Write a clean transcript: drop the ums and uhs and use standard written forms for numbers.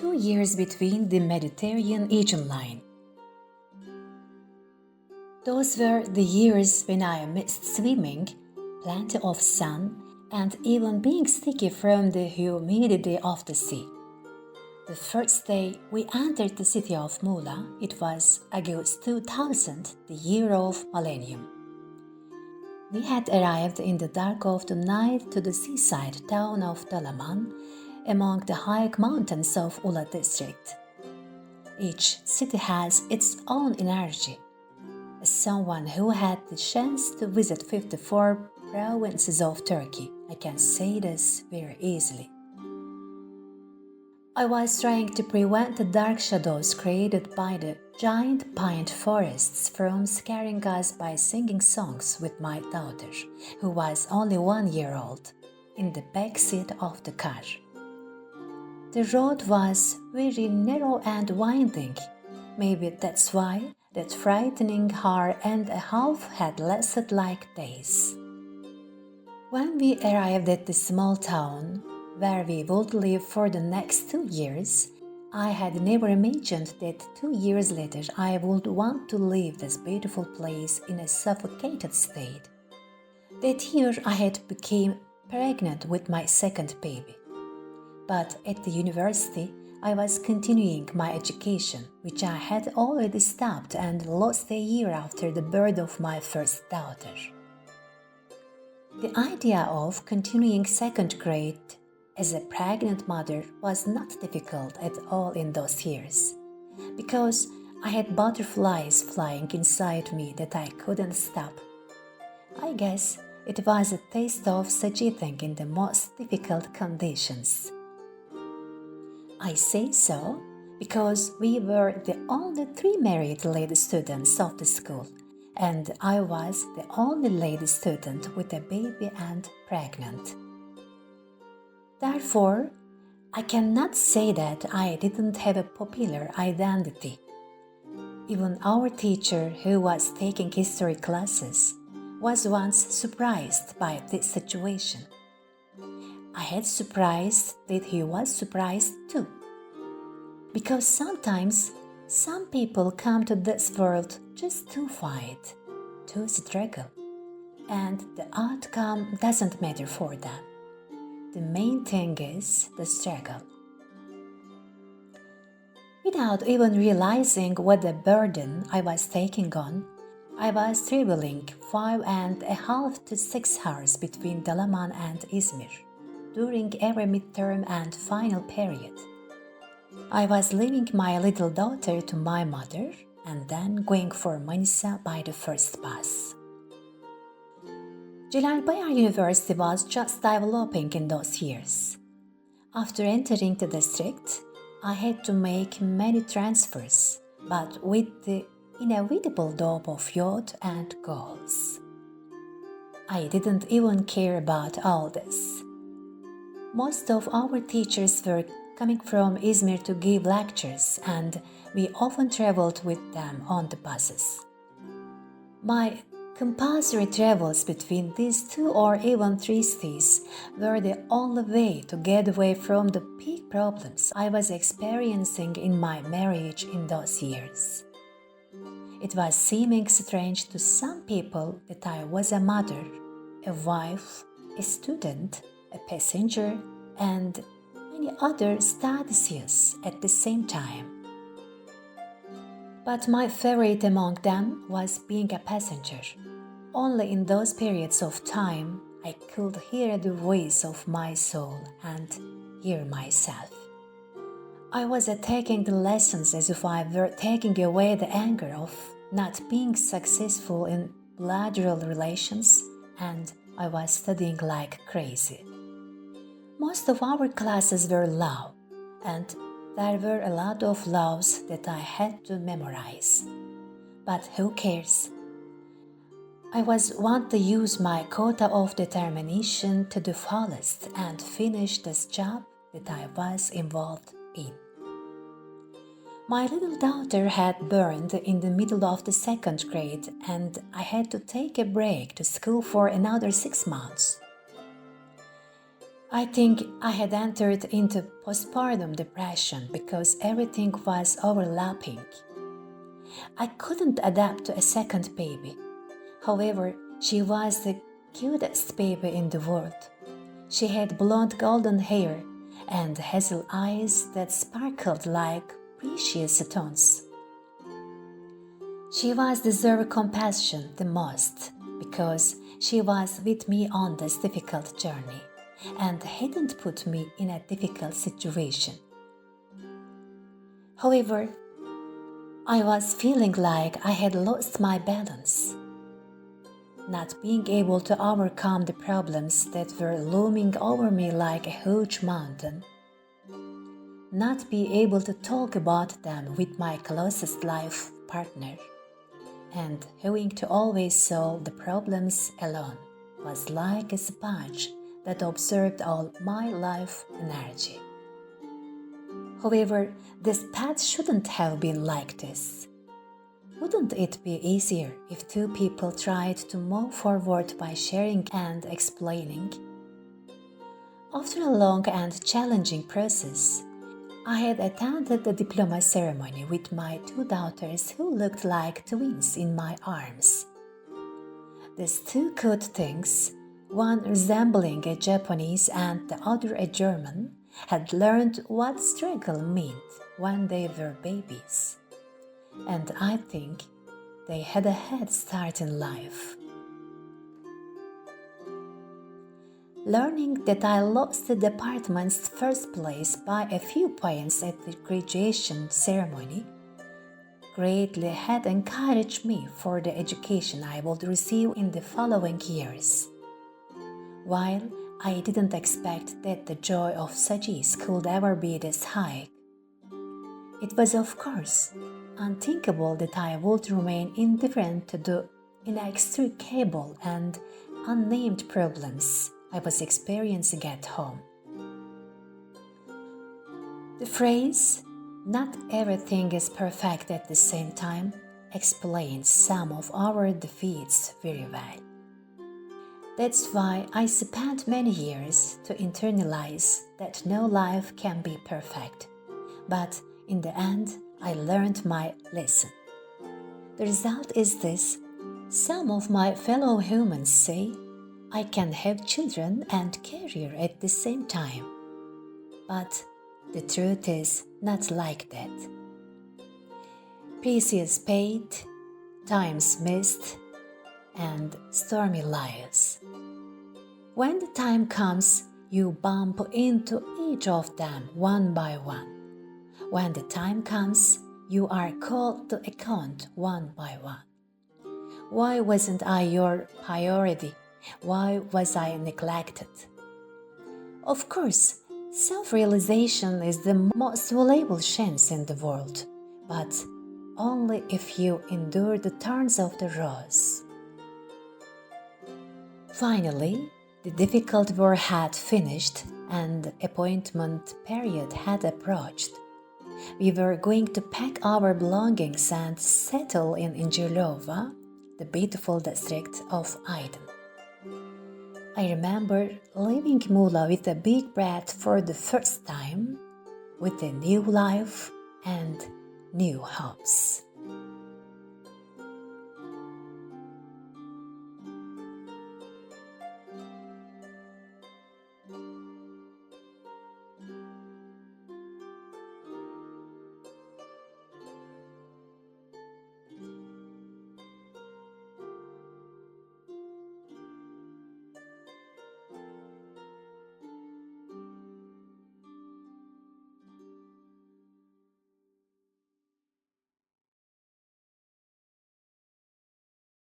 2 years between the Mediterranean-Aegean line. Those were the years when I missed swimming, plenty of sun, and even being sticky from the humidity of the sea. The first day we entered the city of Mula, it was August 2000, the year of millennium. We had arrived in the dark of the night to the seaside town of Dalaman, among the high mountains of Ula district. Each city has its own energy. As someone who had the chance to visit 54 provinces of Turkey, I can say this very easily. I was trying to prevent the dark shadows created by the giant pine forests from scaring us by singing songs with my daughter, who was only 1 year old, in the back seat of the car. The road was very narrow and winding. Maybe that's why that frightening hour and a half had lasted like days. When we arrived at the small town, where we would live for the next 2 years, I had never imagined that 2 years later I would want to leave this beautiful place in a suffocated state. That year I had become pregnant with my second baby. But at the university, I was continuing my education, which I had already stopped and lost a year after the birth of my first daughter. The idea of continuing second grade as a pregnant mother was not difficult at all in those years, because I had butterflies flying inside me that I couldn't stop. I guess it was a taste of such eating in the most difficult conditions. I say so because we were the only 3 married lady students of the school, and I was the only lady student with a baby and pregnant. Therefore, I cannot say that I didn't have a popular identity. Even our teacher, who was taking history classes, was once surprised by this situation. I had surprised that he was surprised too. Because sometimes some people come to this world just to fight, to struggle, and the outcome doesn't matter for them. The main thing is the struggle. Without even realizing what a burden I was taking on, I was traveling 5.5 to 6 hours between Dalaman and Izmir during every midterm and final period. I was leaving my little daughter to my mother and then going for Manisa by the first bus. Celal Bayar University was just developing in those years. After entering the district, I had to make many transfers, but with the inevitable dope of youth and goals. I didn't even care about all this. Most of our teachers were coming from Izmir to give lectures, and we often traveled with them on the buses. My compulsory travels between these 2 or even 3 cities were the only way to get away from the big problems I was experiencing in my marriage in those years. It was seeming strange to some people that I was a mother, a wife, a student, a passenger, and many other statuses at the same time. But my favorite among them was being a passenger. Only in those periods of time I could hear the voice of my soul and hear myself. I was taking the lessons as if I were taking away the anger of not being successful in bilateral relations, and I was studying like crazy. Most of our classes were law, and there were a lot of laws that I had to memorize. But who cares? I was want to use my quota of determination to the fullest and finish this job that I was involved in. My little daughter had burned in the middle of the second grade, and I had to take a break to school for another 6 months. I think I had entered into postpartum depression because everything was overlapping. I couldn't adapt to a second baby. However, she was the cutest baby in the world. She had blonde golden hair and hazel eyes that sparkled like precious stones. She was deserved compassion the most because she was with me on this difficult journey and hadn't put me in a difficult situation. However, I was feeling like I had lost my balance, not being able to overcome the problems that were looming over me like a huge mountain, not be able to talk about them with my closest life partner, and having to always solve the problems alone was like a sponge that absorbed all my life energy. However, this path shouldn't have been like this. Wouldn't it be easier if two people tried to move forward by sharing and explaining? After a long and challenging process, I had attended the diploma ceremony with my two daughters who looked like twins in my arms. These two cute things, one resembling a Japanese and the other a German, had learned what struggle meant when they were babies. And I think they had a head start in life. Learning that I lost the department's first place by a few points at the graduation ceremony greatly had encouraged me for the education I would receive in the following years. While I didn't expect that the joy of such ease could ever be this high, it was of course unthinkable that I would remain indifferent to the inextricable and unnamed problems I was experiencing at home. The phrase, "not everything is perfect at the same time," explains some of our defeats very well. That's why I spent many years to internalize that no life can be perfect. But in the end, I learned my lesson. The result is this: some of my fellow humans say I can have children and career at the same time. But the truth is not like that. Precious paid, times missed, and stormy lives. When the time comes, you bump into each of them one by one. When the time comes, you are called to account one by one. Why wasn't I your priority? Why was I neglected? Of course, self-realization is the most valuable chance in the world, but only if you endure the thorns of the rose. Finally, the difficult war had finished and the appointment period had approached. We were going to pack our belongings and settle in Injilova, the beautiful district of Aydın. I remember leaving Muğla with a big breath for the first time, with a new life and new hopes.